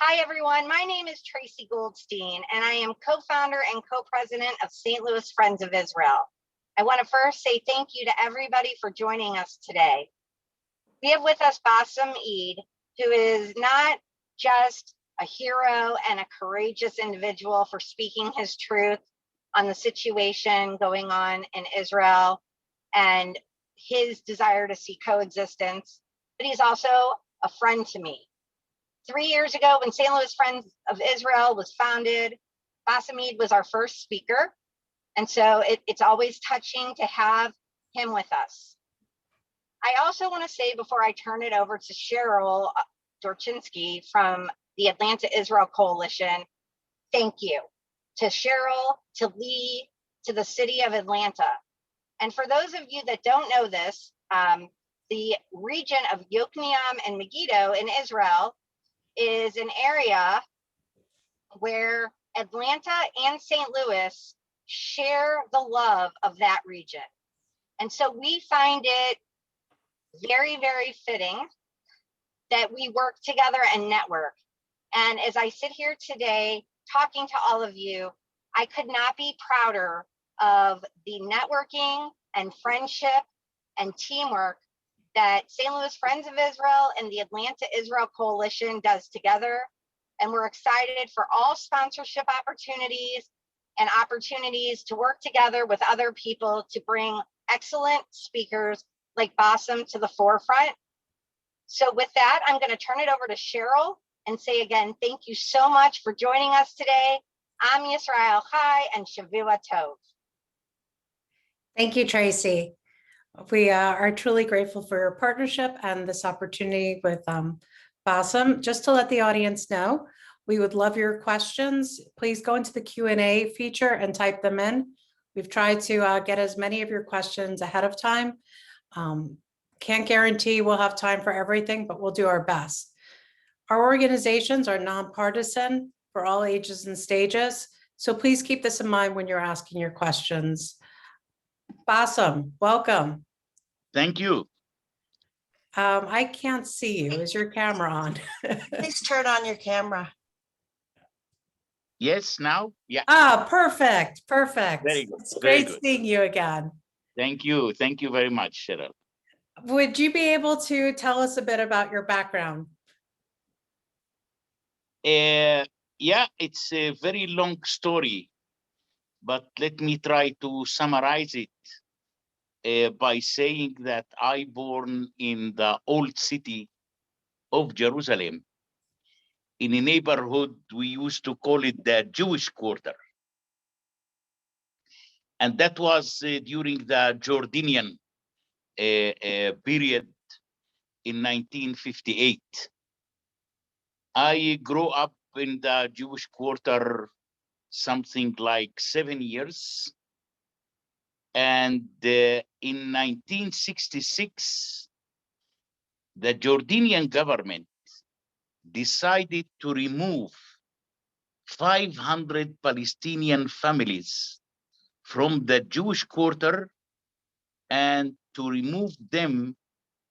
Hi, everyone. My name is Tracy Goldstein, and I am co-founder and co-president of St. Louis Friends of Israel. I want to first say thank you to everybody for joining us today. We have with us Bassem Eid, who is not just a hero and a courageous individual for speaking his truth on the situation going on in Israel and his desire to see coexistence, but he's also a friend to me. 3 years ago, when St. Louis Friends of Israel was founded, Bassem Eid was our first speaker. And so it's always touching to have him with us. I also want to say, before I turn it over to Cheryl Dorchinsky from the Atlanta Israel Coalition, thank you to Cheryl, to Lee, to the city of Atlanta. And for those of you that don't know this, the region of Yokneam and Megiddo in Israel is an area where Atlanta and St. Louis share the love of that region. And so we find it very, very fitting that we work together and network. And as I sit here today talking to all of you, I could not be prouder of the networking and friendship and teamwork that St. Louis Friends of Israel and the Atlanta Israel Coalition does together. And we're excited for all sponsorship opportunities and opportunities to work together with other people to bring excellent speakers like Bassem to the forefront. So with that, I'm going to turn it over to Cheryl and say again, thank you so much for joining us today. Am Yisrael Chai and Shavua Tov. Thank you, Tracy. We are truly grateful for your partnership and this opportunity with Bassem. Just to let the audience know, we would love your questions. Please go into the Q&A feature and type them in. We've tried to get as many of your questions ahead of time. Can't guarantee we'll have time for everything, but we'll do our best. Our organizations are nonpartisan for all ages and stages, so please keep this in mind when you're asking your questions. Bassem, welcome. Thank you. I can't see you. Is your camera on? Please turn on your camera. Yes, now? Yeah. Ah, perfect. Perfect. Very good. It's Very great good. seeing you again. Thank you. Thank you very much, Cheryl. Would you be able to tell us a bit about your background? Yeah, it's a very long story, but let me try to summarize it by saying that I born in the Old City of Jerusalem, in a neighborhood we used to call it the Jewish Quarter. And that was during the Jordanian period in 1958. I grew up in the Jewish Quarter something like 7 years. And in 1966, the Jordanian government decided to remove 500 Palestinian families from the Jewish Quarter and to remove them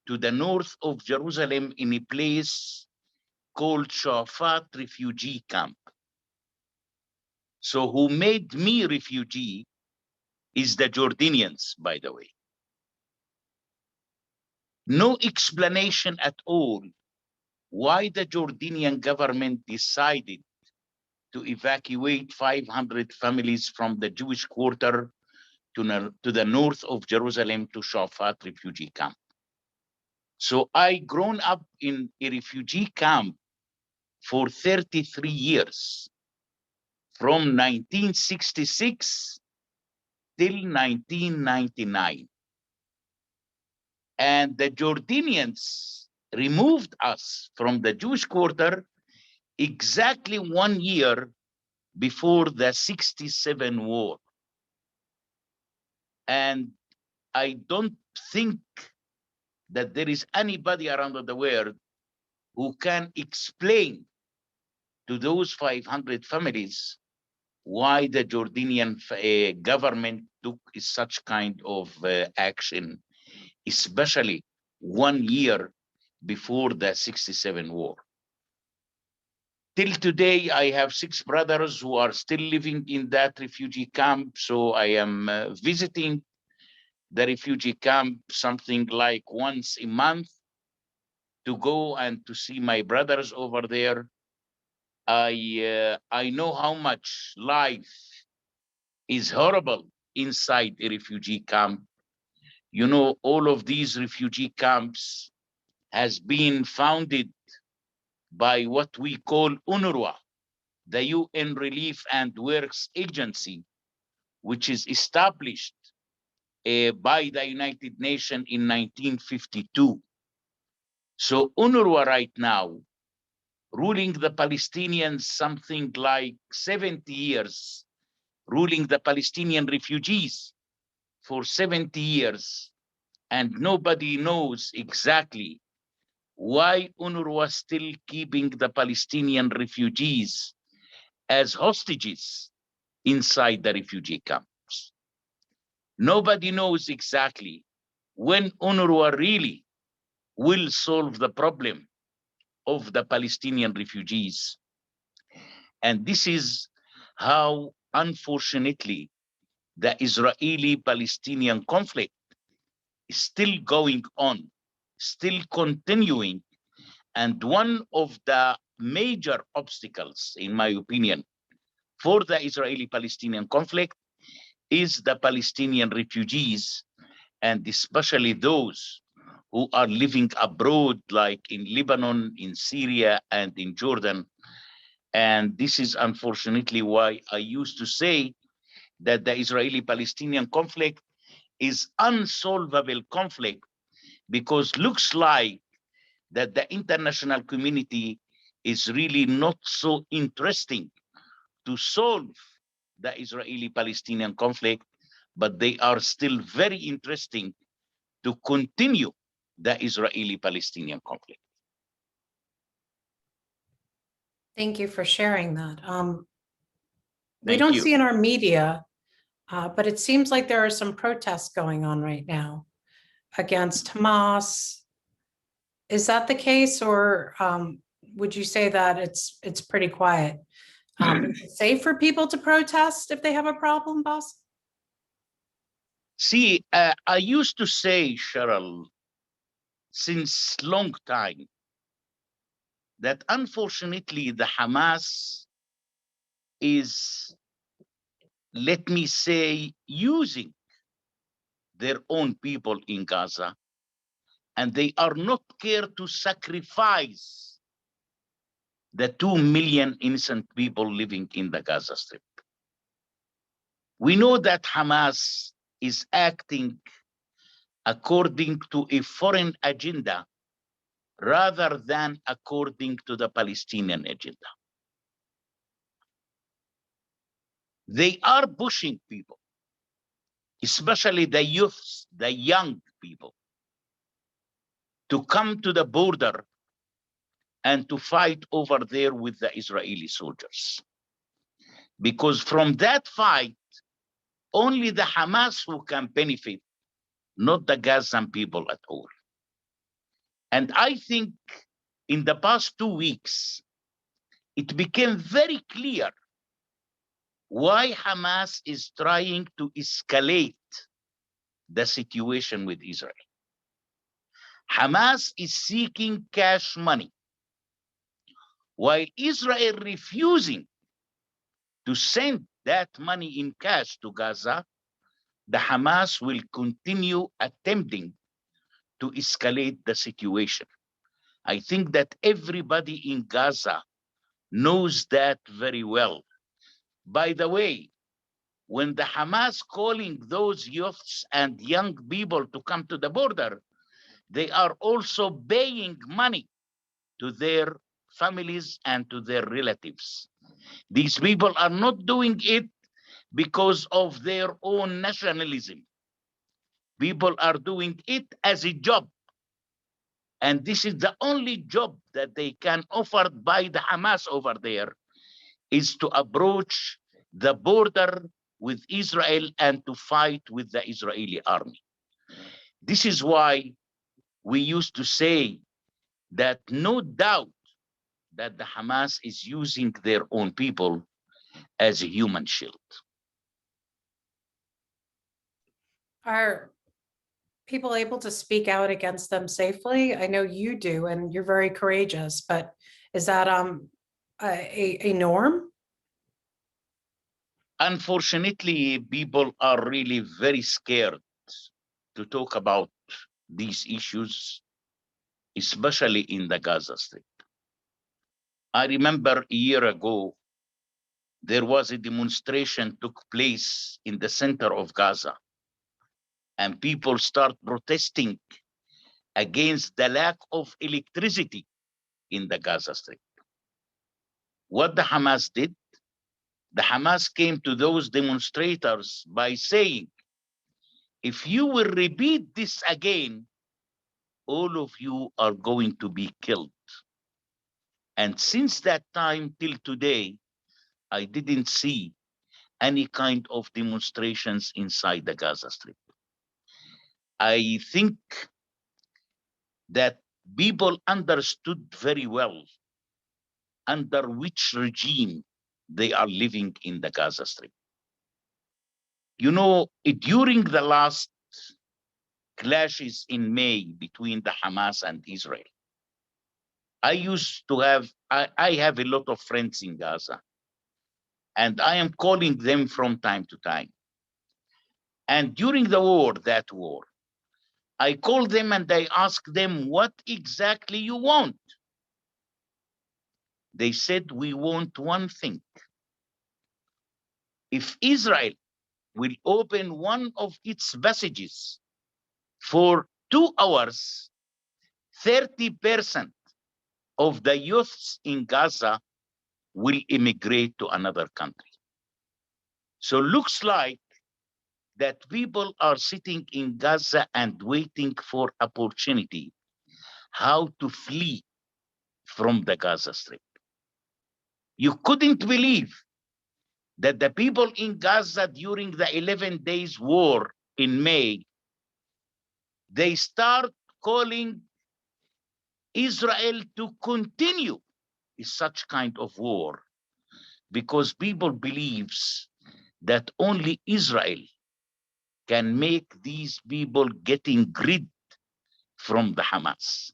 to the north of Jerusalem in a place called Shuafat refugee camp. So who made me refugee is the Jordanians, by the way. No explanation at all why the Jordanian government decided to evacuate 500 families from the Jewish Quarter to the north of Jerusalem to Shuafat refugee camp. So I grown up in a refugee camp for 33 years, from 1966 till 1999. And the Jordanians removed us from the Jewish Quarter exactly 1 year before the 67 war. And I don't think that there is anybody around the world who can explain to those 500 families why the Jordanian government took such kind of action, especially 1 year before the 67 war. Till today, I have 6 brothers who are still living in that refugee camp. So I am visiting the refugee camp something like once a month to go and to see my brothers over there. I know how much life is horrible inside a refugee camp. You know, all of these refugee camps has been founded by what we call UNRWA, the UN Relief and Works Agency, which is established by the United Nations in 1952. So UNRWA right now, ruling the Palestinians something like 70 years, ruling the Palestinian refugees for 70 years, and nobody knows exactly why UNRWA still keeping the Palestinian refugees as hostages inside the refugee camps. Nobody knows exactly when UNRWA really will solve the problem of the Palestinian refugees. And this is how, unfortunately, the Israeli-Palestinian conflict is still going on, still continuing. And one of the major obstacles, in my opinion, for the Israeli-Palestinian conflict is the Palestinian refugees, and especially those who are living abroad, like in Lebanon, in Syria, and in Jordan. And this is unfortunately why I used to say that the Israeli-Palestinian conflict is unsolvable conflict, because looks like that the international community is really not so interesting to solve the Israeli-Palestinian conflict, but they are still very interesting to continue the Israeli-Palestinian conflict. Thank you for sharing that. We Thank don't you. see in our media, but it seems like there are some protests going on right now against Hamas. Is that the case, or would you say that it's pretty quiet? Is it safe for people to protest if they have a problem, boss? See, I used to say, Cheryl, since long time, that unfortunately the Hamas is, let me say, using their own people in Gaza, and they are not care to sacrifice the 2 million innocent people living in the Gaza Strip. We know that Hamas is acting according to a foreign agenda rather than according to the Palestinian agenda. They are pushing people, especially the youths, the young people, to come to the border and to fight over there with the Israeli soldiers. Because from that fight, only the Hamas who can benefit, not the Gazan people at all. And I think in the past 2 weeks, it became very clear why Hamas is trying to escalate the situation with Israel. Hamas is seeking cash money, while Israel refusing to send that money in cash to Gaza. The Hamas will continue attempting to escalate the situation. I think that everybody in Gaza knows that very well. By the way, when the Hamas calling those youths and young people to come to the border, they are also paying money to their families and to their relatives. These people are not doing it because of their own nationalism. People are doing it as a job. And this is the only job that they can offer by the Hamas over there, is to approach the border with Israel and to fight with the Israeli army. This is why we used to say that no doubt that the Hamas is using their own people as a human shield. Are people able to speak out against them safely? I know you do, and you're very courageous, but is that a norm? Unfortunately, people are really very scared to talk about these issues, especially in the Gaza Strip. I remember a year ago, there was a demonstration took place in the center of Gaza, and people start protesting against the lack of electricity in the Gaza Strip. What the Hamas did, the Hamas came to those demonstrators by saying, if you will repeat this again, all of you are going to be killed. And since that time till today, I didn't see any kind of demonstrations inside the Gaza Strip. I think that people understood very well under which regime they are living in the Gaza Strip. You know, during the last clashes in May between the Hamas and Israel, I have a lot of friends in Gaza, and I am calling them from time to time. And during the war, that war, I call them and I ask them, what exactly you want? They said, we want one thing. If Israel will open one of its passages for 2 hours, 30% of the youths in Gaza will immigrate to another country. So looks like that people are sitting in Gaza and waiting for opportunity how to flee from the Gaza Strip. You couldn't believe that the people in Gaza during the 11 days war in May, they start calling Israel to continue such kind of war because people believes that only Israel can make these people getting rid from the Hamas.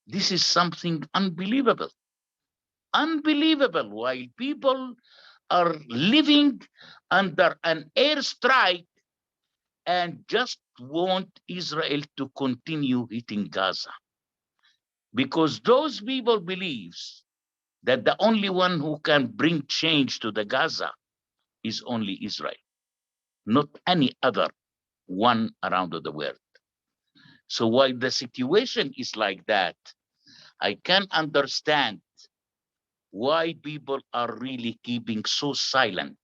This is something unbelievable. Unbelievable, while people are living under an airstrike and just want Israel to continue hitting Gaza. Because those people believes that the only one who can bring change to the Gaza is only Israel, not any other one around the world. So while the situation is like that, I can understand why people are really keeping so silent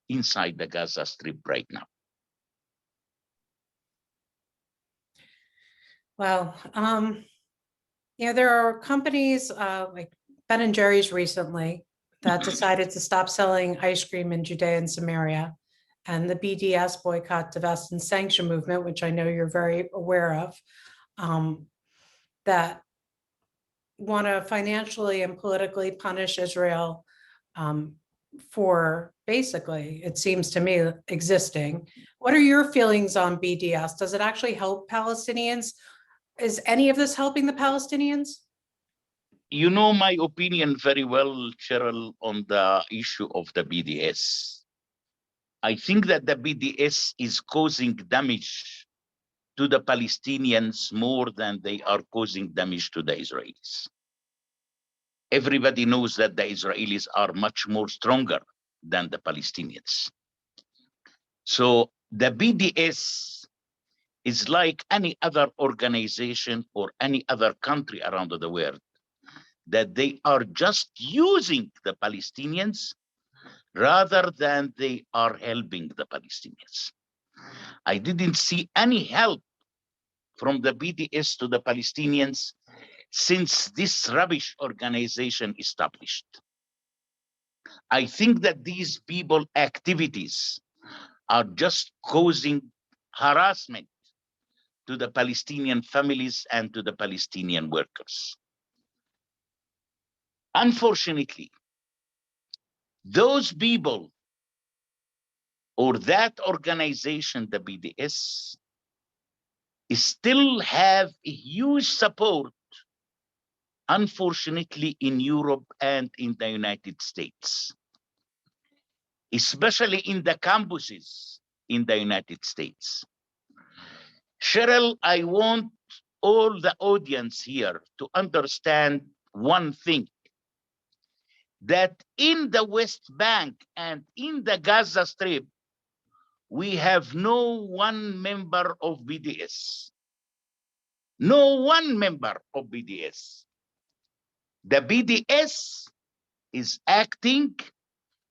inside the Gaza Strip right now. Well, there are companies like Ben and Jerry's recently that decided to stop selling ice cream in Judea and Samaria, and the BDS Boycott, Divestment and Sanction movement, which I know you're very aware of, that want to financially and politically punish Israel for basically, it seems to me, existing. What are your feelings on BDS? Does it actually help Palestinians? Is any of this helping the Palestinians? You know my opinion very well, Cheryl, on the issue of the BDS. I think that the BDS is causing damage to the Palestinians more than they are causing damage to the Israelis. Everybody knows that the Israelis are much more stronger than the Palestinians. So the BDS is like any other organization or any other country around the world, that they are just using the Palestinians rather than they are helping the Palestinians. I didn't see any help from the BDS to the Palestinians since this rubbish organization established. I think that these people activities are just causing harassment to the Palestinian families and to the Palestinian workers. Unfortunately, those people or that organization, the BDS, still have a huge support, unfortunately, in Europe and in the United States, especially in the campuses in the United States. Cheryl, I want all the audience here to understand one thing, that in the West Bank and in the Gaza Strip, we have no one member of BDS. No one member of BDS. The BDS is acting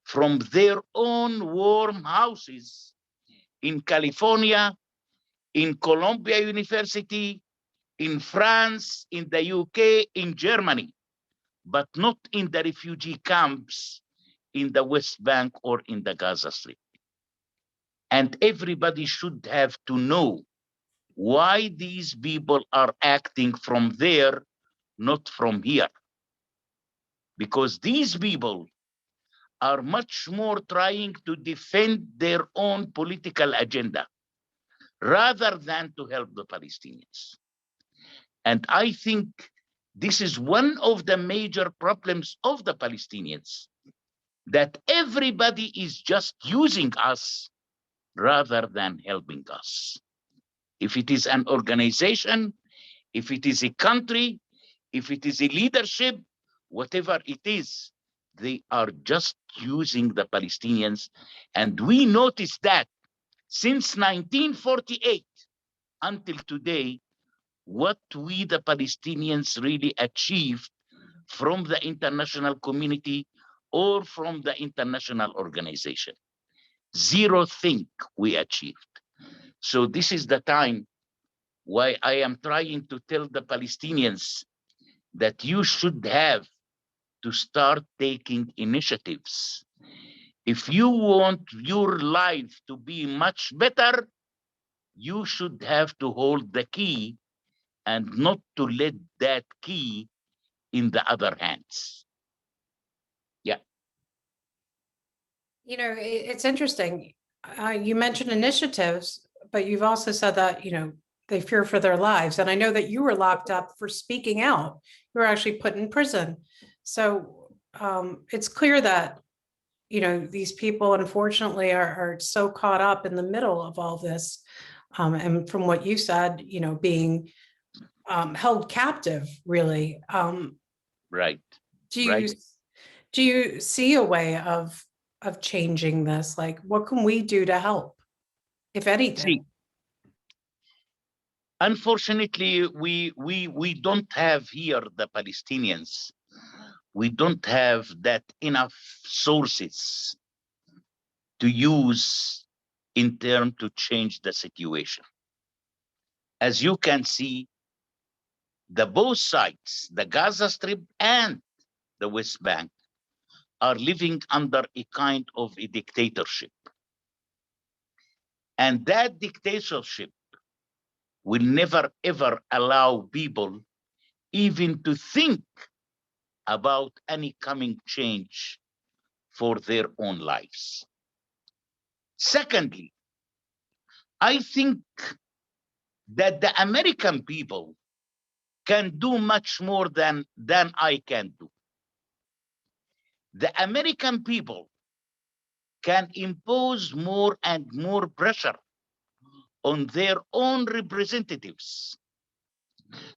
from their own warm houses in California, in Columbia University, in France, in the UK, in Germany, but not in the refugee camps in the West Bank or in the Gaza Strip. And everybody should have to know why these people are acting from there, not from here. Because these people are much more trying to defend their own political agenda rather than to help the Palestinians. And I think this is one of the major problems of the Palestinians, that everybody is just using us rather than helping us. If it is an organization, if it is a country, if it is a leadership, whatever it is, they are just using the Palestinians. And we noticed that since 1948 until today, what we, the Palestinians, really achieved from the international community or from the international organization. Zero thing we achieved. So this is the time why I am trying to tell the Palestinians that you should have to start taking initiatives. If you want your life to be much better, you should have to hold the key and not to let that key in the other hands. Yeah. You know, it's interesting. You mentioned initiatives, but you've also said that, they fear for their lives. And I know that you were locked up for speaking out. You were actually put in prison. So it's clear that, these people, unfortunately, are so caught up in the middle of all this. And from what you said, being held captive, really. Right. Do you see a way of changing this? Like, what can we do to help, if anything? See, unfortunately, we don't have here, the Palestinians, we don't have that enough sources to use in terms to change the situation. As you can see, the both sides, the Gaza Strip and the West Bank, are living under a kind of a dictatorship. And that dictatorship will never, ever allow people even to think about any coming change for their own lives. Secondly, I think that the American people can do much more than I can do. The American people can impose more and more pressure on their own representatives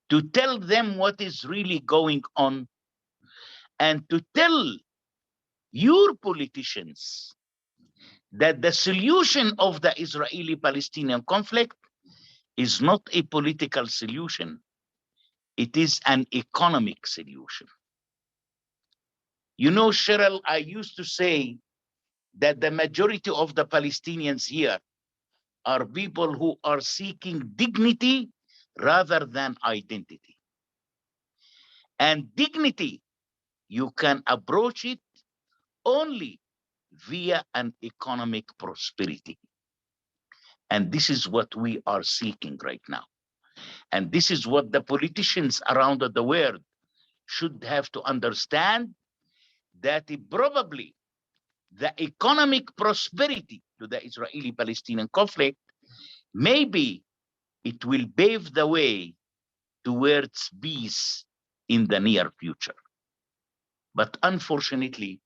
to tell them what is really going on, and to tell your politicians that the solution of the Israeli-Palestinian conflict is not a political solution. It is an economic solution. You know, Cheryl, I used to say that the majority of the Palestinians here are people who are seeking dignity rather than identity. And dignity, you can approach it only via an economic prosperity. And this is what we are seeking right now. And this is what the politicians around the world should have to understand that probably the economic prosperity to the Israeli-Palestinian conflict, maybe it will pave the way towards peace in the near future. But unfortunately,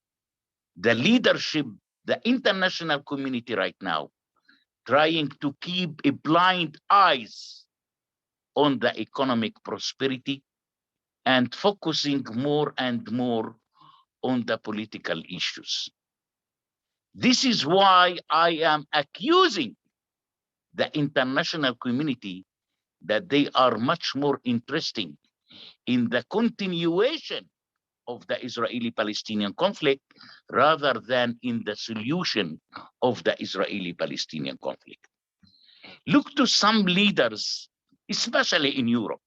the leadership, the international community right now, trying to keep a blind eyes on the economic prosperity and focusing more and more on the political issues. This is why I am accusing the international community that they are much more interested in the continuation of the Israeli-Palestinian conflict rather than in the solution of the Israeli-Palestinian conflict. Look to some leaders, especially in Europe,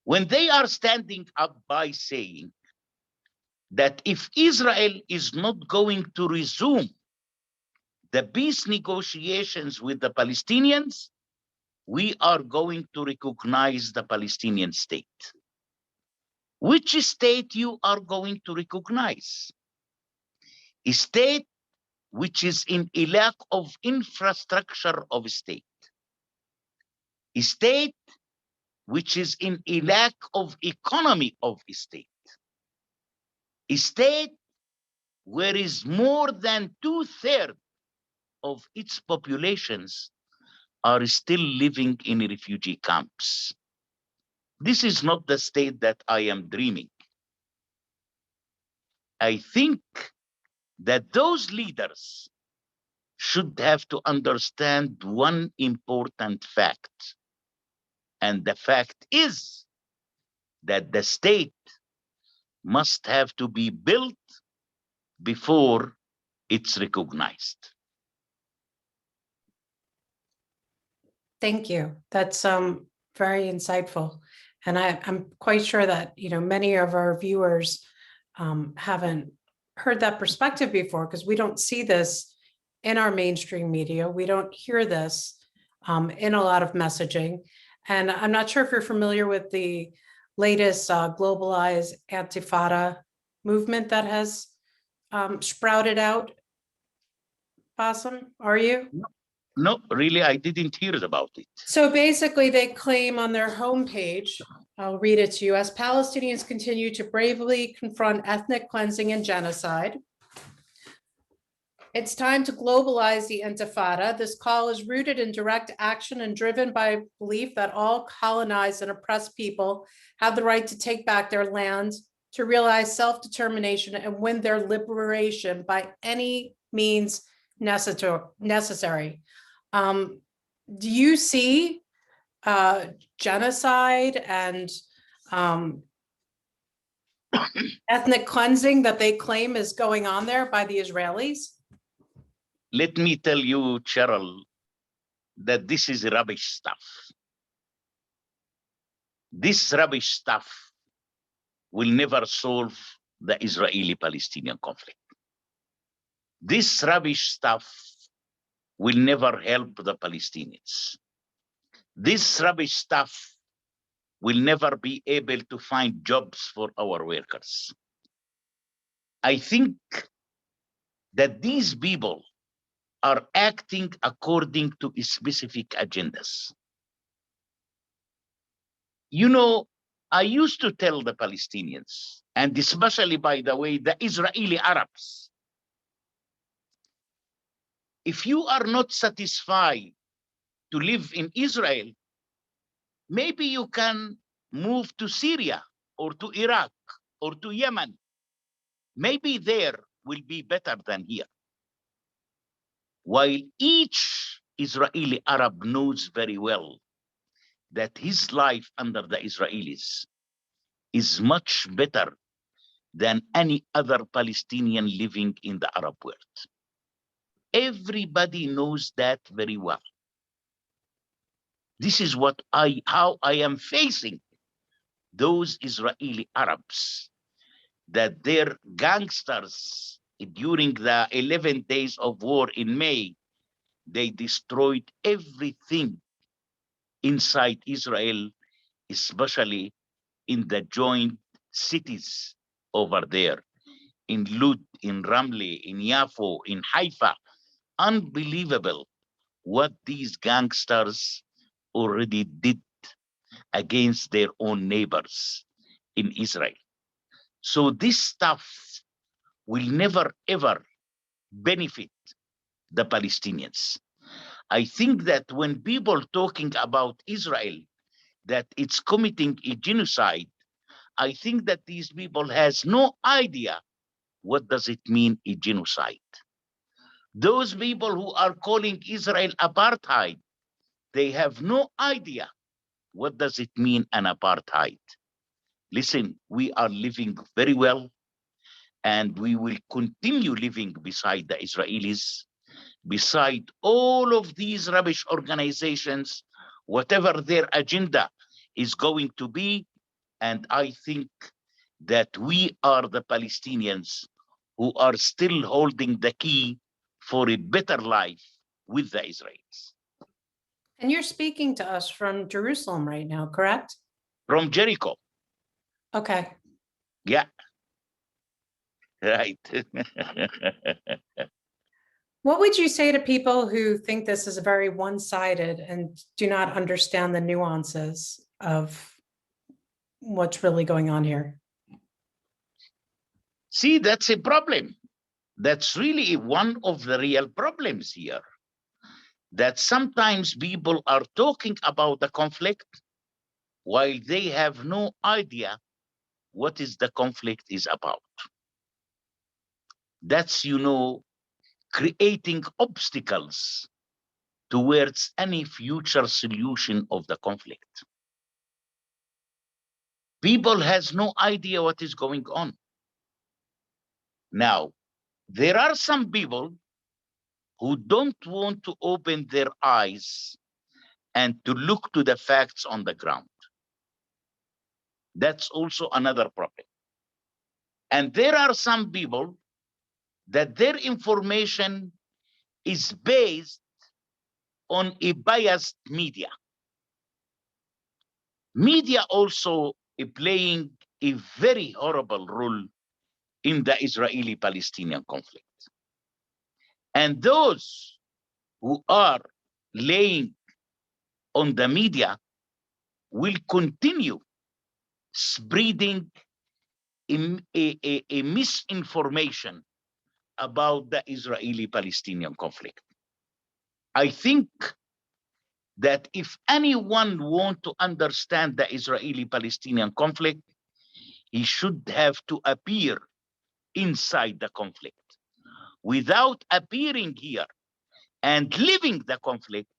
when they are standing up by saying that if Israel is not going to resume the peace negotiations with the Palestinians, we are going to recognize the Palestinian state. Which state you are going to recognize? A state which is in a lack of infrastructure of state. A state which is in a lack of economy of a state. A state where is more than 2/3 of its populations are still living in refugee camps. This is not the state that I am dreaming. I think that those leaders should have to understand one important fact. And the fact is that the state must have to be built before it's recognized. Thank you. That's very insightful. And I'm quite sure that, many of our viewers haven't heard that perspective before, because we don't see this in our mainstream media. We don't hear this in a lot of messaging. And I'm not sure if you're familiar with the latest globalized Intifada movement that has sprouted out. Bassem, are you? No, really, I didn't hear about it. So basically, they claim on their homepage, I'll read it to you, as Palestinians continue to bravely confront ethnic cleansing and genocide, it's time to globalize the Intifada. This call is rooted in direct action and driven by belief that all colonized and oppressed people have the right to take back their lands, to realize self-determination and win their liberation by any means necessary. Do you see genocide and ethnic cleansing that they claim is going on there by the Israelis? Let me tell you, Cheryl, that this is rubbish stuff. This rubbish stuff will never solve the Israeli-Palestinian conflict. This rubbish stuff will never help the Palestinians. This rubbish stuff will never be able to find jobs for our workers. I think that these people are acting according to specific agendas. I used to tell the Palestinians, and especially, by the way, the Israeli Arabs, if you are not satisfied to live in Israel, maybe you can move to Syria or to Iraq or to Yemen. Maybe there will be better than here. While each Israeli Arab knows very well that his life under the Israelis is much better than any other Palestinian living in the Arab world. Everybody knows that very well. This is how I am facing those Israeli Arabs, that their gangsters during the 11 days of war in May, they destroyed everything inside Israel, especially in the joint cities over there, in Lud, in Ramle, in Yafo, in Haifa. Unbelievable what these gangsters already did against their own neighbors in Israel. So this stuff will never ever benefit the Palestinians. I think that when people talking about Israel, that it's committing a genocide, I think that these people has no idea what does it mean a genocide. Those people who are calling Israel apartheid, they have no idea what does it mean an apartheid. Listen, we are living very well, and we will continue living beside the Israelis, beside all of these rubbish organizations, whatever their agenda is going to be. And I think that we are the Palestinians who are still holding the key for a better life with the Israelis. And you're speaking to us from Jerusalem right now, correct? From Jericho, Okay. yeah, right. What would you say to people who think this is very one-sided and do not understand the nuances of what's really going on here? See, that's a problem. That's really one of the real problems here. That sometimes people are talking about the conflict while they have no idea what is the conflict is about. That's, creating obstacles towards any future solution of the conflict. People has no idea what is going on. Now, there are some people who don't want to open their eyes and to look to the facts on the ground. That's also another problem. And there are some people that their information is based on a biased media. Media also is playing a very horrible role in the Israeli-Palestinian conflict. And those who are laying on the media will continue spreading a misinformation about the Israeli-Palestinian conflict. I think that if anyone wants to understand the Israeli-Palestinian conflict, he should have to appear inside the conflict. Without appearing here and living the conflict,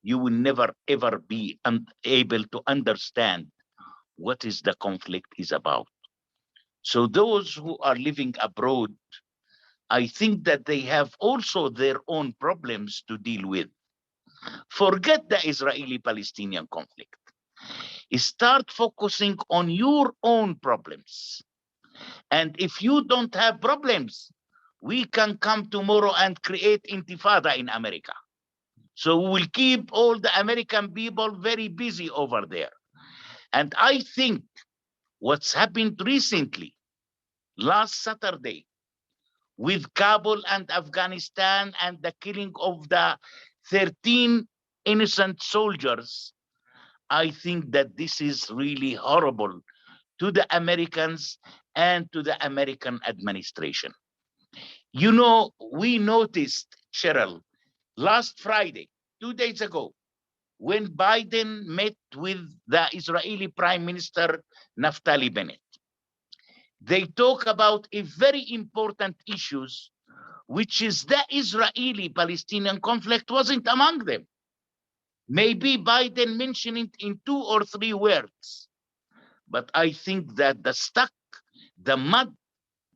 you will never ever be able to understand what is the conflict is about. So those who are living abroad, I think that they have also their own problems to deal with. Forget the Israeli-Palestinian conflict. Start focusing on your own problems. And if you don't have problems, we can come tomorrow and create intifada in America. So we will keep all the American people very busy over there. And I think what's happened recently, last Saturday, with Kabul and Afghanistan and the killing of the 13 innocent soldiers, I think that this is really horrible to the Americans and to the American administration. We noticed, Cheryl, last Friday, 2 days ago, when Biden met with the Israeli Prime Minister Naftali Bennett, they talk about a very important issues, which is the Israeli-Palestinian conflict wasn't among them. Maybe Biden mentioned it in 2 or 3 words, but I think that the mud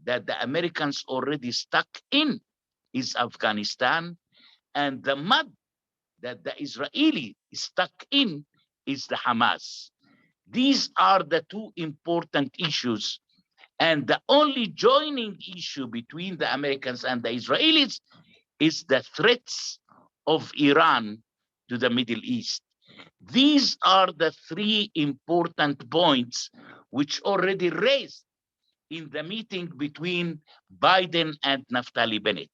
that the Americans already stuck in is Afghanistan, and the mud that the Israeli is stuck in is the Hamas. These are the 2 important issues. And the only joining issue between the Americans and the Israelis is the threats of Iran to the Middle East. These are the 3 important points which already raised in the meeting between Biden and Naftali Bennett.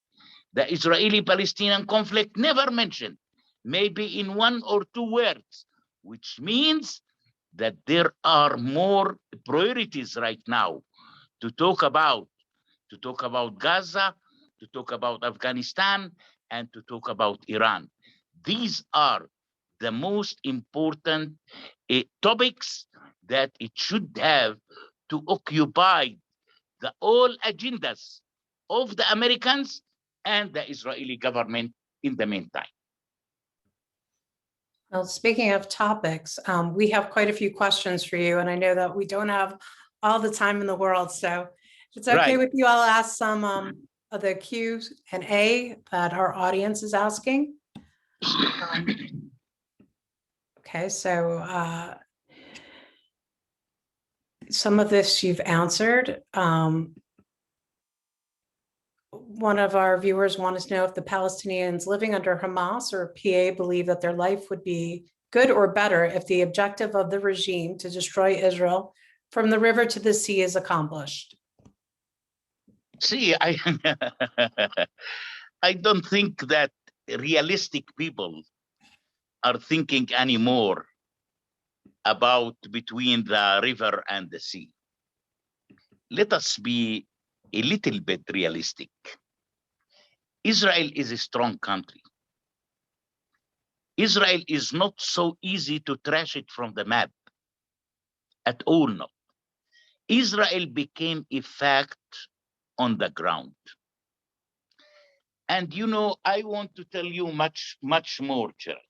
The Israeli-Palestinian conflict never mentioned, maybe in one or two words, which means that there are more priorities right now to talk about Gaza, to talk about Afghanistan, and to talk about Iran. These are the most important topics that it should have to occupy the all agendas of the Americans and the Israeli government in the meantime. Well, speaking of topics, we have quite a few questions for you, and I know that we don't have all the time in the world. So if it's okay Right. with you, I'll ask some of the Q&A that our audience is asking. Okay, so some of this you've answered. One of our viewers wants to know if the Palestinians living under Hamas or PA believe that their life would be good or better if the objective of the regime to destroy Israel from the river to the sea is accomplished. See, I don't think that realistic people are thinking anymore about between the river and the sea. Let us be a little bit realistic. Israel is a strong country. Israel is not so easy to trash it from the map at all. No. Israel became a fact on the ground. And you know, I want to tell you much more, Gerald.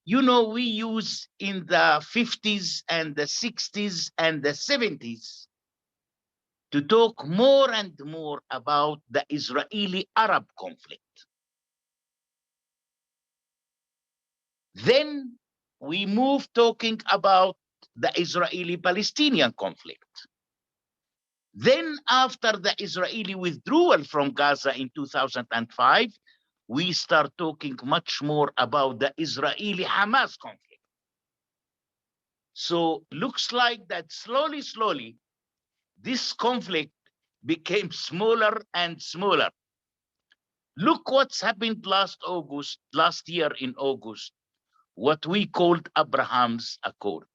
You know, we use in the 50s and the 60s and the 70s to talk more and more about the Israeli-Arab conflict. Then we move talking about the Israeli-Palestinian conflict. Then after the Israeli withdrawal from Gaza in 2005, we start talking much more about the Israeli-Hamas conflict. So looks like that slowly, this conflict became smaller and smaller. Look what's happened last year in August, what we called Abraham's Accord.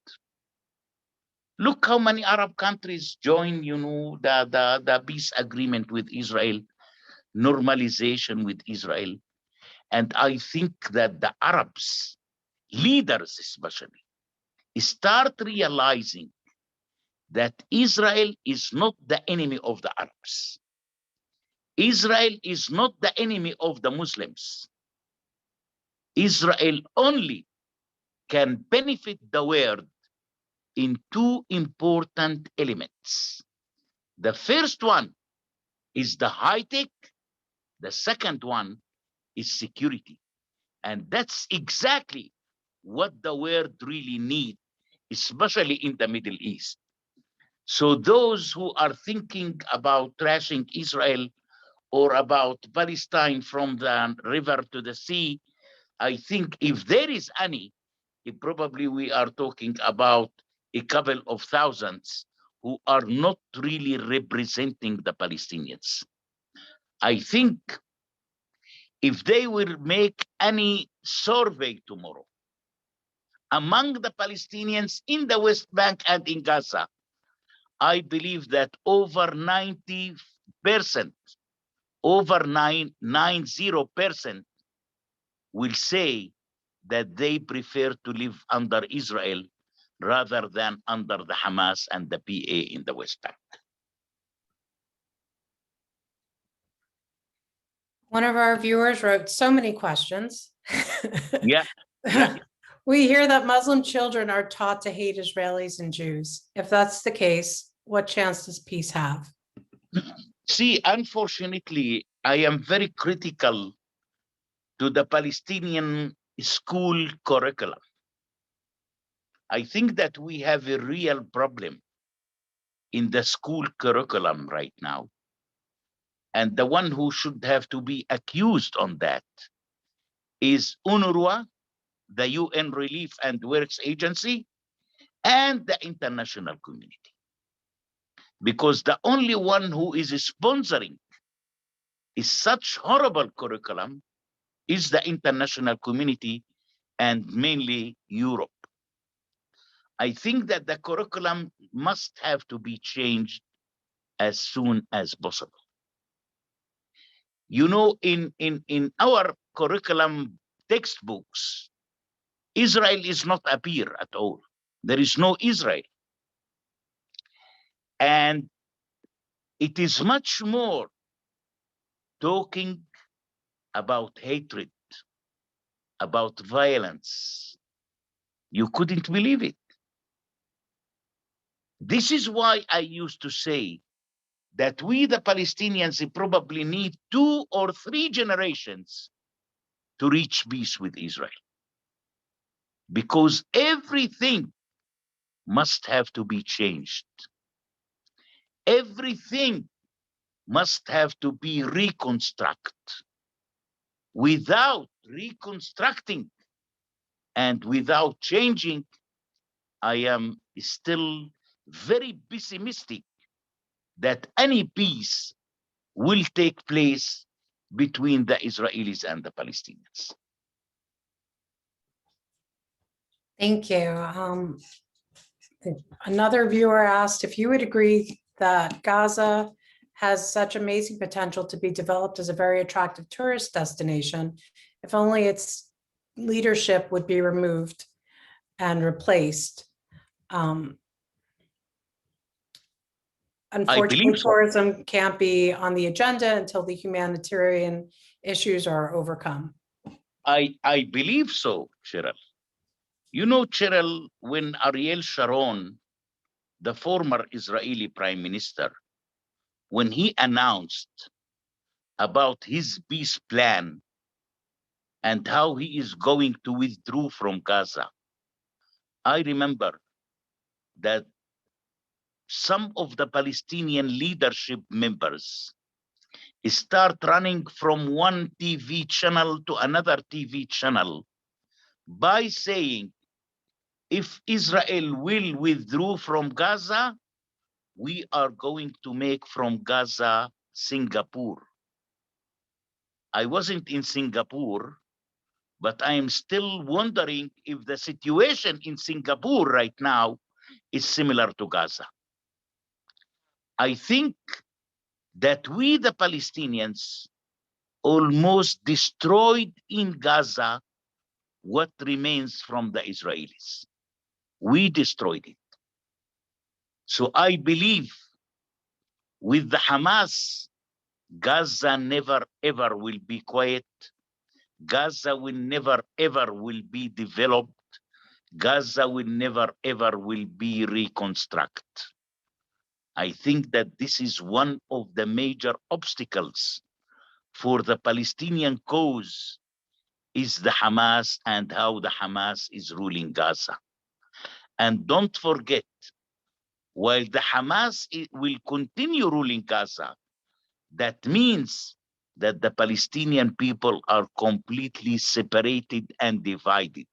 Look how many Arab countries joined, you know, the peace agreement with Israel, normalization with Israel. And I think that the Arabs, leaders especially, start realizing that Israel is not the enemy of the Arabs. Israel is not the enemy of the Muslims. Israel only can benefit the world in two important elements. The first one is the high tech. The second one is security. And that's exactly what the world really needs, especially in the Middle East. So those who are thinking about trashing Israel or about Palestine from the river to the sea, I think if there is any, probably we are talking about a couple of thousands who are not really representing the Palestinians. I think if they will make any survey tomorrow among the Palestinians in the West Bank and in Gaza, I believe that over 90%, over 90% will say that they prefer to live under Israel rather than under the Hamas and the PA in the West Bank. One of our viewers wrote so many questions. Yeah. We hear that Muslim children are taught to hate Israelis and Jews. If that's the case, what chance does peace have? See, unfortunately, I am very critical to the Palestinian school curriculum. I think that we have a real problem in the school curriculum right now. And the one who should have to be accused on that is UNRWA, the UN Relief and Works Agency, and the international community. Because the only one who is sponsoring is such horrible curriculum is the international community, and mainly Europe. I think that the curriculum must have to be changed as soon as possible. You know, in our curriculum textbooks, Israel is not appear at all. There is no Israel. And it is much more talking about hatred, about violence. You couldn't believe it. This is why I used to say that we, the Palestinians, probably need 2 or 3 generations to reach peace with Israel. Because everything must have to be changed. Everything must have to be reconstructed. Without reconstructing and without changing, I am still very pessimistic that any peace will take place between the Israelis and the Palestinians. Thank you. Another viewer asked if you would agree that Gaza has such amazing potential to be developed as a very attractive tourist destination, if only its leadership would be removed and replaced. Unfortunately, so. tourism can't be on the agenda until the humanitarian issues are overcome. I believe so, Cheryl. You know, Cheryl, when Ariel Sharon, the former Israeli prime minister, when he announced about his peace plan and how he is going to withdraw from Gaza, I remember that some of the Palestinian leadership members start running from one TV channel to another TV channel by saying, if Israel will withdraw from Gaza, we are going to make from Gaza Singapore. I wasn't in Singapore, but I am still wondering if the situation in Singapore right now is similar to Gaza. I think that we, the Palestinians, almost destroyed in Gaza what remains from the Israelis. We destroyed it. So I believe with the Hamas, Gaza never ever will be quiet. Gaza will never ever will be developed. Gaza will never ever will be reconstructed. I think that this is one of the major obstacles for the Palestinian cause is the Hamas and how the Hamas is ruling Gaza. And don't forget, while the Hamas will continue ruling Gaza, that means that the Palestinian people are completely separated and divided.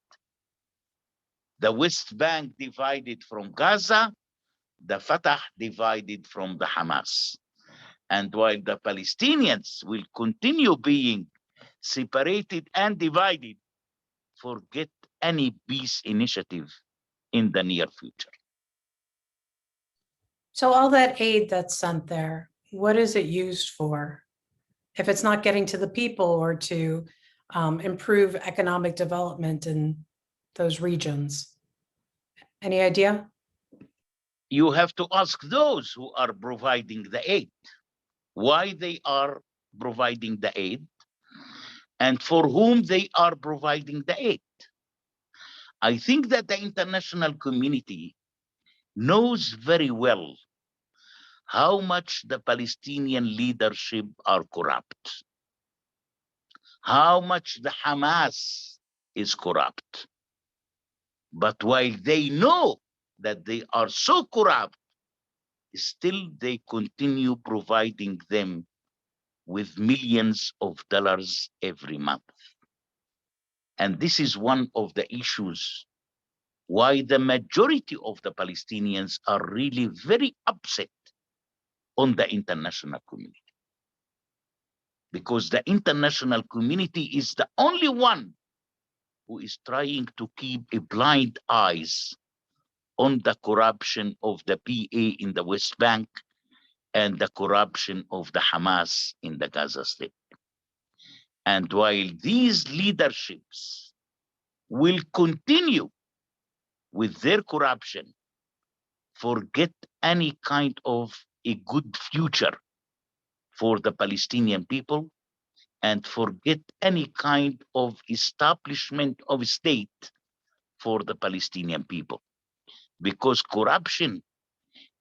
The West Bank divided from Gaza, the Fatah divided from the Hamas. And while the Palestinians will continue being separated and divided, forget any peace initiative in the near future. So all that aid that's sent there, what is it used for? If it's not getting to the people or to improve economic development in those regions. Any idea? You have to ask those who are providing the aid, why they are providing the aid and for whom they are providing the aid. I think that the international community knows very well how much the Palestinian leadership are corrupt, how much the Hamas is corrupt. But while they know that they are so corrupt, still they continue providing them with millions of dollars every month. And this is one of the issues why the majority of the Palestinians are really very upset on the international community. Because the international community is the only one who is trying to keep a blind eyes on the corruption of the PA in the West Bank and the corruption of the Hamas in the Gaza Strip. And while these leaderships will continue with their corruption, forget any kind of a good future for the Palestinian people, and forget any kind of establishment of a state for the Palestinian people. Because corruption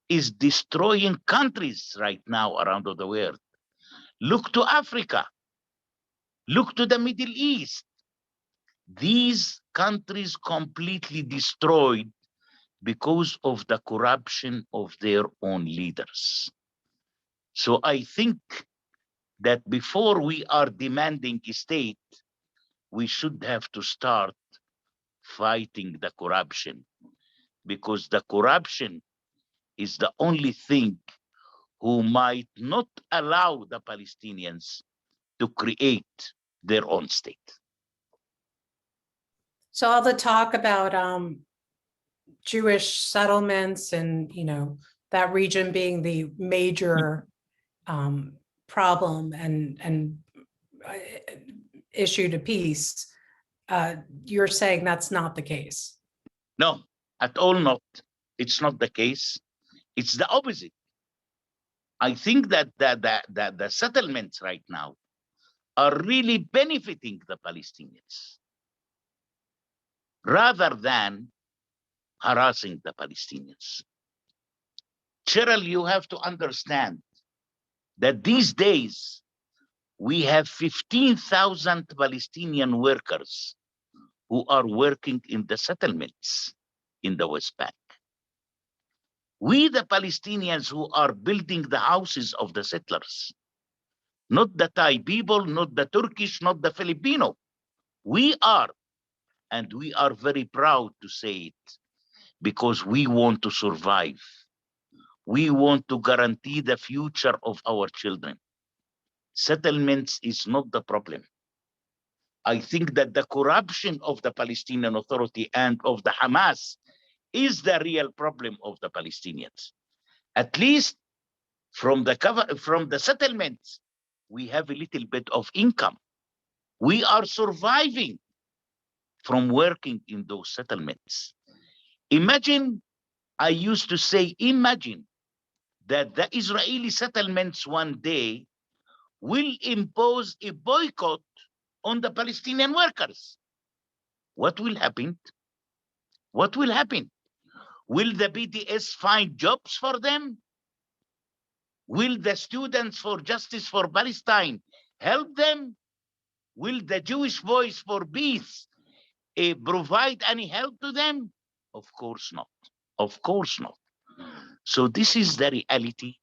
is destroying countries right now around the world. Look to Africa. Look to the Middle East. These countries completely destroyed because of the corruption of their own leaders. So I think that before we are demanding a state, we should have to start fighting the corruption, because the corruption is the only thing who might not allow the Palestinians to create their own state. So all the talk about Jewish settlements and, that region being the major problem and issue to peace, you're saying that's not the case? No, at all not. It's not the case. It's the opposite. I think that the settlements right now are really benefiting the Palestinians rather than harassing the Palestinians. Cheryl, you have to understand that these days we have 15,000 Palestinian workers who are working in the settlements in the West Bank. We, the Palestinians who are building the houses of the settlers, not the Thai people, not the Turkish, not the Filipino. We are, and we are very proud to say it, because we want to survive. We want to guarantee the future of our children. Settlements is not the problem. I think that the corruption of the Palestinian Authority and of the Hamas is the real problem of the Palestinians. At least from the settlements, we have a little bit of income. We are surviving from working in those settlements. Imagine, I used to say, imagine that the Israeli settlements one day will impose a boycott on the Palestinian workers. What will happen? What will happen? Will the BDS find jobs for them? Will the Students for Justice for Palestine help them? Will the Jewish Voice for Peace provide any help to them? Of course not. Of course not. So this is the reality,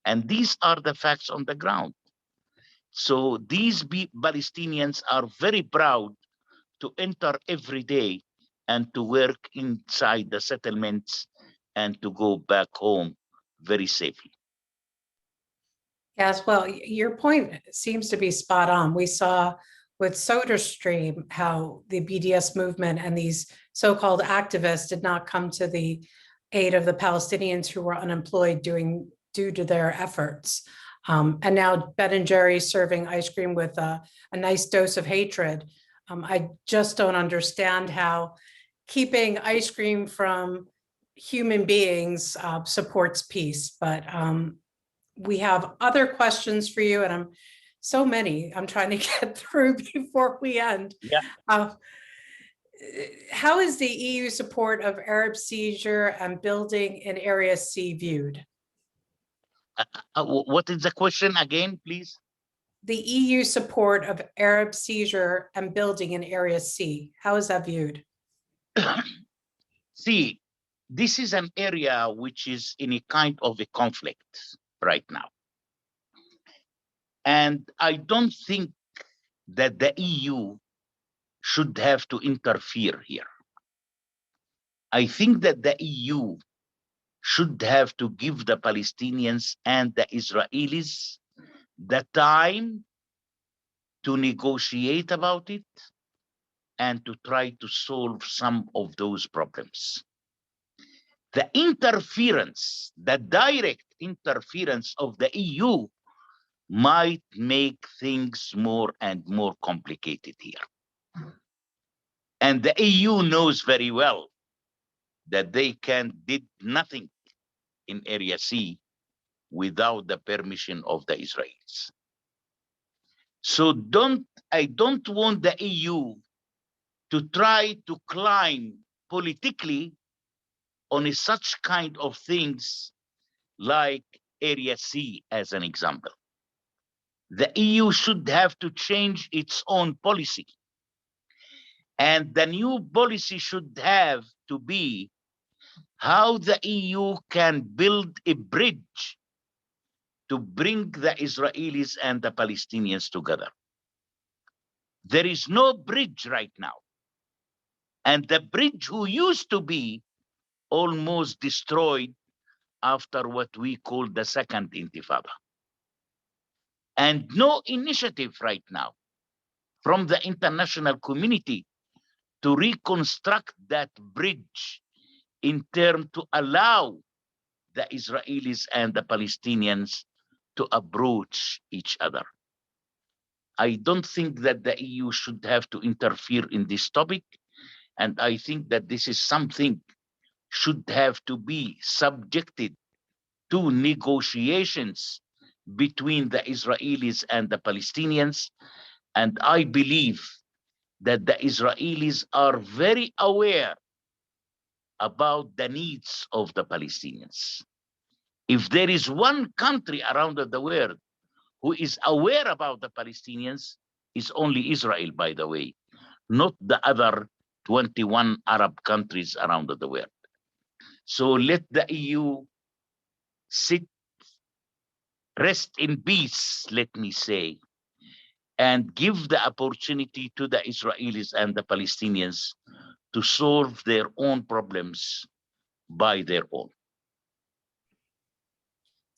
and these are the facts on the ground. So these Palestinians are very proud to enter every day and to work inside the settlements and to go back home very safely. Yes, well, your point seems to be spot on. We saw with SodaStream how the BDS movement and these so-called activists did not come to the aid of the Palestinians who were unemployed due to their efforts. And now Ben and Jerry's serving ice cream with a nice dose of hatred. I just don't understand how keeping ice cream from human beings supports peace. But we have other questions for you, and so many I'm trying to get through before we end. Yeah. How is the EU support of Arab seizure and building in Area C viewed? What is the question again, please? The EU support of Arab seizure and building in Area C, how is that viewed? See, this is an area which is in a kind of a conflict right now. And I don't think that the EU should have to interfere here. I think that the EU should have to give the Palestinians and the Israelis the time to negotiate about it and to try to solve some of those problems. The interference, the direct interference of the EU might make things more and more complicated here. And the EU knows very well that they did nothing in Area C without the permission of the Israelis. So I don't want the EU to try to climb politically on such kind of things like Area C as an example. The EU should have to change its own policy. And the new policy should have to be how the EU can build a bridge to bring the Israelis and the Palestinians together. There is no bridge right now. And the bridge who used to be almost destroyed after what we call the Second Intifada. And no initiative right now from the international community to reconstruct that bridge in terms to allow the Israelis and the Palestinians to approach each other. I don't think that the EU should have to interfere in this topic. And I think that this is something should have to be subjected to negotiations between the Israelis and the Palestinians. And I believe that the Israelis are very aware about the needs of the Palestinians. If there is one country around the world who is aware about the Palestinians, is only Israel, by the way, not the other 21 Arab countries around the world. So let the EU rest in peace, let me say, and give the opportunity to the Israelis and the Palestinians to solve their own problems by their own.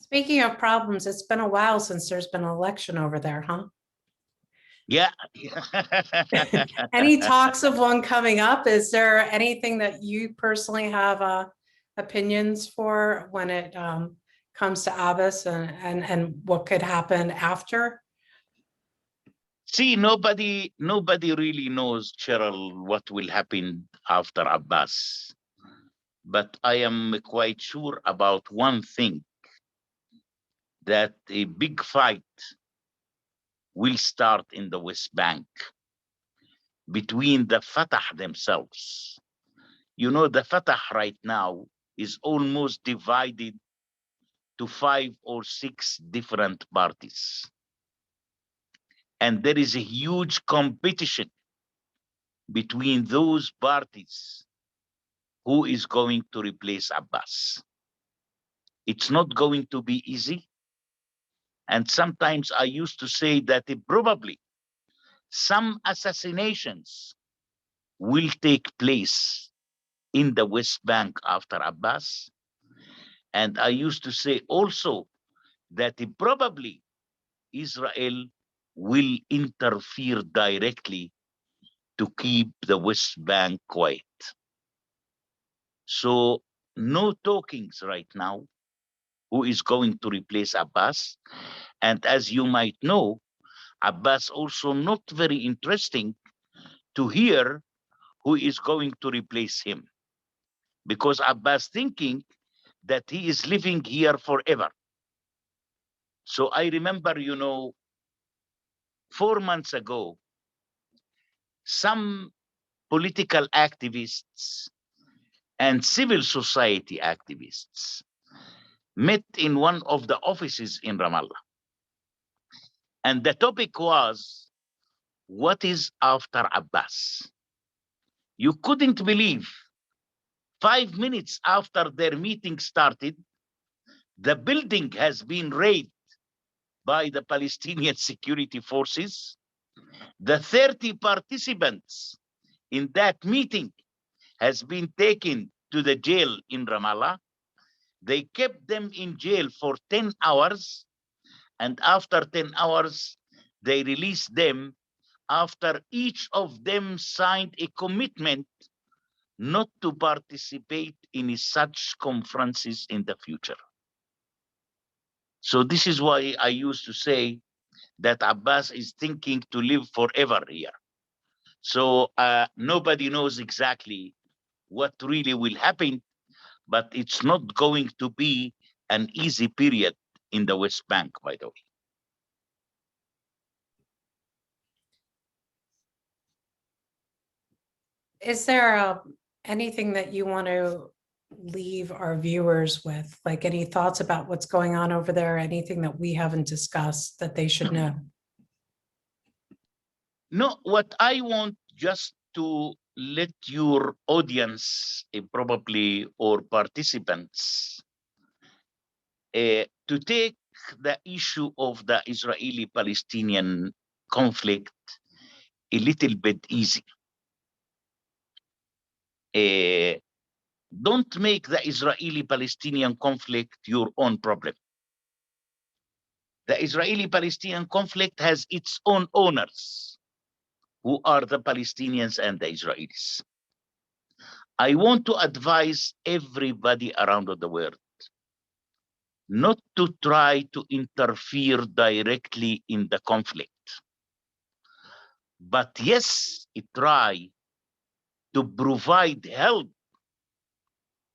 Speaking of problems, it's been a while since there's been an election over there, huh? Yeah. Any talks of one coming up? Is there anything that you personally have opinions for when it comes to Abbas and what could happen after? See, nobody really knows, Cheryl, what will happen after Abbas. But I am quite sure about one thing, that a big fight will start in the West Bank between the Fatah themselves. You know, the Fatah right now is almost divided to 5 or 6 different parties. And there is a huge competition between those parties who is going to replace Abbas. It's not going to be easy. And sometimes I used to say that probably some assassinations will take place in the West Bank after Abbas. And I used to say also that probably Israel will interfere directly to keep the West Bank quiet. So no talkings right now who is going to replace Abbas. And as you might know, Abbas also not very interesting to hear who is going to replace him, because Abbas thinking that he is living here forever. So I remember, 4 months ago, some political activists and civil society activists met in one of the offices in Ramallah. And the topic was, what is after Abbas? You couldn't believe, 5 minutes after their meeting started, the building has been raided by the Palestinian security forces. The 30 participants in that meeting has been taken to the jail in Ramallah. They kept them in jail for 10 hours. And after 10 hours, they released them after each of them signed a commitment not to participate in such conferences in the future. So this is why I used to say that Abbas is thinking to live forever here. So nobody knows exactly what really will happen, but it's not going to be an easy period in the West Bank, by the way. Is there anything that you want to leave our viewers with? Like any thoughts about what's going on over there? Anything that we haven't discussed that they should know? No, what I want just to let your audience probably or participants to take the issue of the Israeli-Palestinian conflict a little bit easy. Don't make the Israeli-Palestinian conflict your own problem. The Israeli-Palestinian conflict has its own owners, who are the Palestinians and the Israelis. I want to advise everybody around the world not to try to interfere directly in the conflict, but yes, try to provide help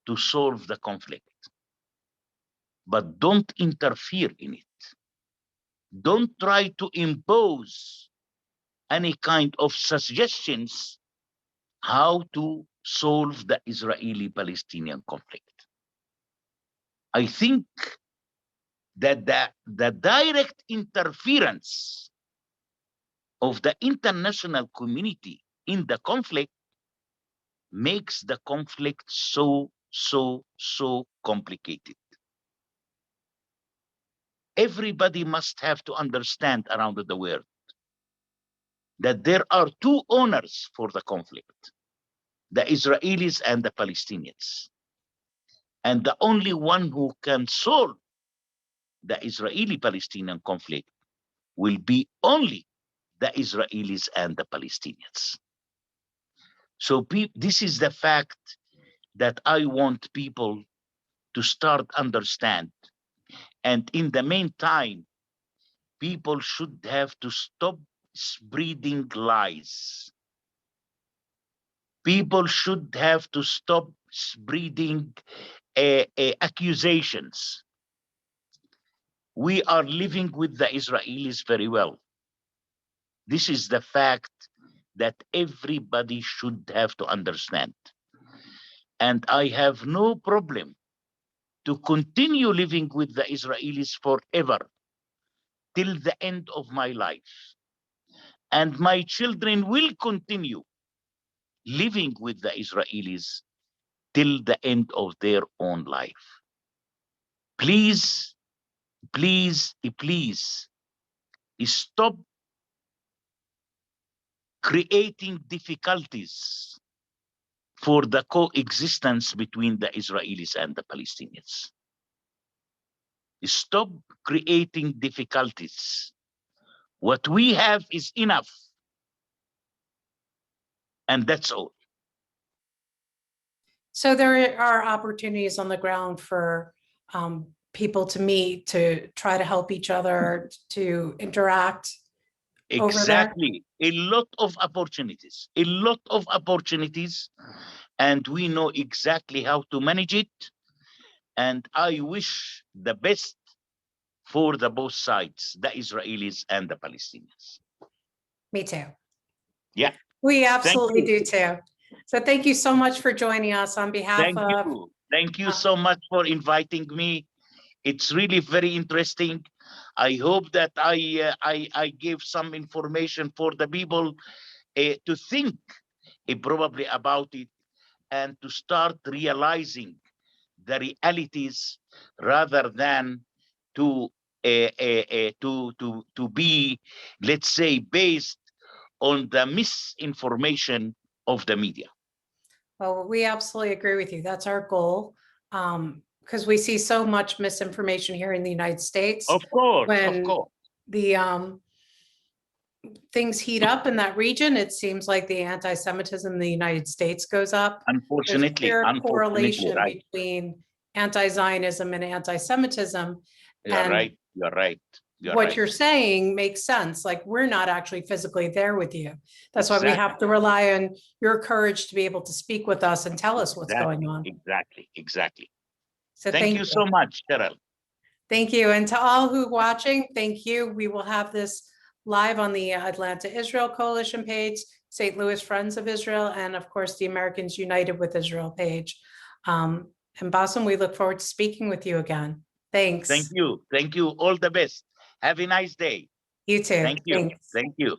to solve the conflict, but don't interfere in it. Don't try to impose any kind of suggestions how to solve the Israeli-Palestinian conflict. I think that the direct interference of the international community in the conflict makes the conflict so complicated. Everybody must have to understand around the world that there are two owners for the conflict, the Israelis and the Palestinians. And the only one who can solve the Israeli-Palestinian conflict will be only the Israelis and the Palestinians. So this is the fact that I want people to start understand. And in the meantime, people should have to stop spreading lies. People should have to stop spreading accusations. We are living with the Israelis very well. This is the fact that everybody should have to understand. And I have no problem to continue living with the Israelis forever till the end of my life. And my children will continue living with the Israelis till the end of their own life. Please, please, please stop creating difficulties for the coexistence between the Israelis and the Palestinians. Stop creating difficulties. What we have is enough. And that's all. So there are opportunities on the ground for people to meet, to try to help each other, to interact. Exactly. A lot of opportunities, and we know exactly how to manage it. And I wish the best for the both sides, the Israelis and the Palestinians. Me too. Yeah. We absolutely do too. So thank you so much for joining us on behalf of. Thank you so much for inviting me. It's really very interesting. I hope that I gave some information for the people to think probably about it and to start realizing the realities rather than to be, let's say, based on the misinformation of the media. Well, we absolutely agree with you. That's our goal. Because we see so much misinformation here in the United States. Of course, When of course. the things heat up in that region, it seems like the anti-Semitism in the United States goes up. There's Unfortunately, clear correlation right. between anti-Zionism and anti-Semitism. You're and right. You're right. You're what right. you're saying makes sense. Like, we're not actually physically there with you. That's why we Exactly. have to rely on your courage to be able to speak with us and tell us what's going on. Exactly. So Thank you so much, Cheryl. Thank you. And to all who are watching, thank you. We will have this live on the Atlanta Israel Coalition page, St. Louis Friends of Israel, and of course, the Americans United with Israel page. And Bassem, we look forward to speaking with you again. Thanks. Thank you. Thank you. All the best. Have a nice day. You too. Thank you. Thanks. Thank you.